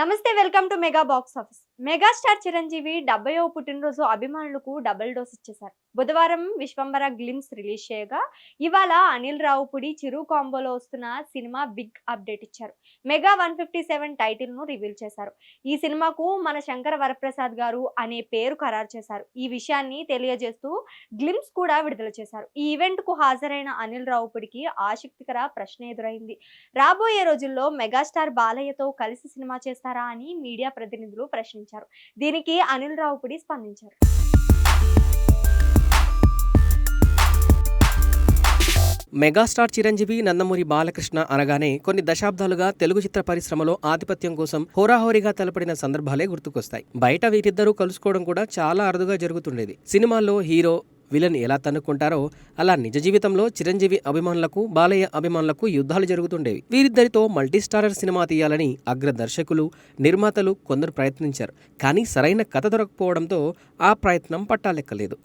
నమస్తే welcome to mega box office. Megastar Chiranjeevi 70వ పుట్టినరోజు అభిమానులకు డబుల్ డోస్ ఇచ్చేశారు. బుధవారం విశ్వంబర గ్లిమ్స్ రిలీజ్ చేయగా ఇవాళ అనిల్ రావుపుడి చిరు కాంబోలో వస్తున్న సినిమా బిగ్ అప్డేట్ ఇచ్చారు. మెగా 157 టైటిల్ ను రివీల్ చేశారు. ఈ సినిమాకు మన శంకర వరప్రసాద్ గారు అనే పేరు ఖరారు చేశారు. ఈ విషయాన్ని తెలియజేస్తూ గ్లిమ్స్ కూడా విడుదల చేశారు. ఈ ఈవెంట్ కు హాజరైన అనిల్ రావుపుడికి ఆసక్తికర ప్రశ్న ఎదురైంది. రాబోయే రోజుల్లో మెగాస్టార్ బాలయ్యతో కలిసి సినిమా చేస్తారా అని మీడియా ప్రతినిధులు ప్రశ్నించారు. దీనికి అనిల్ రావుపుడి స్పందించారు. మెగాస్టార్ చిరంజీవి, నందమూరి బాలకృష్ణ అనగానే కొన్ని దశాబ్దాలుగా తెలుగు చిత్ర పరిశ్రమలో ఆధిపత్యం కోసం హోరాహోరీగా తలపడిన సందర్భాలే గుర్తుకొస్తాయి. బయట వీరిద్దరూ కలుసుకోవడం కూడా చాలా అరుదుగా జరుగుతుండేది. సినిమాల్లో హీరో విలన్ ఎలా తన్నుకుంటారో అలా నిజ జీవితంలో చిరంజీవి అభిమానులకు, బాలయ్య అభిమానులకు యుద్ధాలు జరుగుతుండేవి. వీరిద్దరితో మల్టీస్టారర్ సినిమా తీయాలని అగ్ర దర్శకులు, నిర్మాతలు కొందరు ప్రయత్నించారు. కానీ సరైన కథ దొరకపోవడంతో ఆ ప్రయత్నం పట్టాలెక్కలేదు.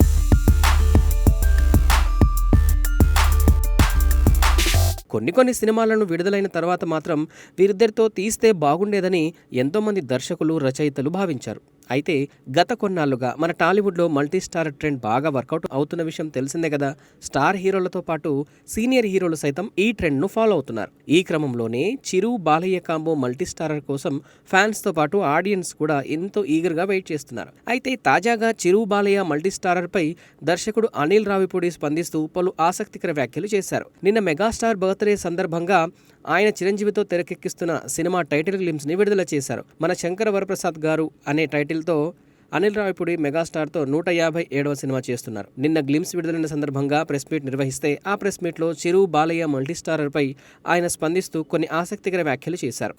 కొన్ని సినిమాలను విడుదలైన తర్వాత మాత్రం వీరిద్దరితో తీస్తే బాగుండేదని ఎంతోమంది దర్శకులు, రచయితలు భావించారు. అయితే గత కొన్నాళ్లుగా మన టాలీవుడ్లో మల్టీస్టార్ ట్రెండ్ బాగా వర్కౌట్ అవుతున్న విషయం తెలిసిందే కదా. స్టార్ హీరోలతో పాటు సీనియర్ హీరోలు సైతం ఈ ట్రెండ్ను ఫాలో అవుతున్నారు. ఈ క్రమంలోనే చిరు, బాలయ్య కాంబో మల్టీస్టారర్ కోసం ఫ్యాన్స్తో పాటు ఆడియన్స్ కూడా ఎంతో ఈగర్గా వెయిట్ చేస్తున్నారు. అయితే తాజాగా చిరు, బాలయ్య మల్టీస్టారర్ పై దర్శకుడు అనిల్ రావిపూడి స్పందిస్తూ పలు ఆసక్తికర వ్యాఖ్యలు చేశారు. నిన్న మెగాస్టార్ బర్త్డే సందర్భంగా ఆయన చిరంజీవితో తెరకెక్కిస్తున్న సినిమా టైటిల్ గ్లిమ్స్ ని విడుదల చేశారు. మన శంకర వరప్రసాద్ గారు అనే టైటిల్తో అనిల్ రావిపూడి మెగాస్టార్తో 157వ సినిమా చేస్తున్నారు. నిన్న గ్లిమ్స్ విడుదలైన సందర్భంగా ప్రెస్ మీట్ నిర్వహిస్తే ఆ ప్రెస్ మీట్లో చిరు, బాలయ్య మల్టీస్టారర్ పై ఆయన స్పందిస్తూ కొన్ని ఆసక్తికర వ్యాఖ్యలు చేశారు.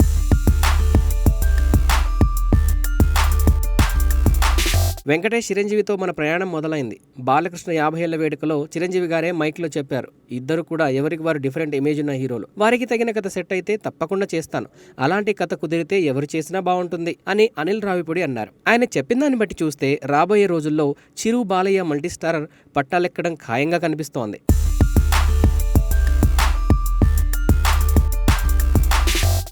వెంకటేష్ చిరంజీవితో మన ప్రయాణం మొదలైంది. బాలకృష్ణ 50 ఏళ్ల వేడుకలో చిరంజీవి గారే మైక్లో చెప్పారు. ఇద్దరు కూడా ఎవరికి వారు డిఫరెంట్ ఇమేజ్ ఉన్న హీరోలు. వారికి తగిన కథ సెట్ అయితే తప్పకుండా చేస్తాను. అలాంటి కథ కుదిరితే ఎవరు చేసినా బాగుంటుంది అని అనిల్ రావిపూడి అన్నారు. ఆయన చెప్పిన దాన్ని బట్టి చూస్తే రాబోయే రోజుల్లో చిరు, బాలయ్య మల్టీస్టారర్ పట్టాలెక్కడం ఖాయంగా కనిపిస్తోంది.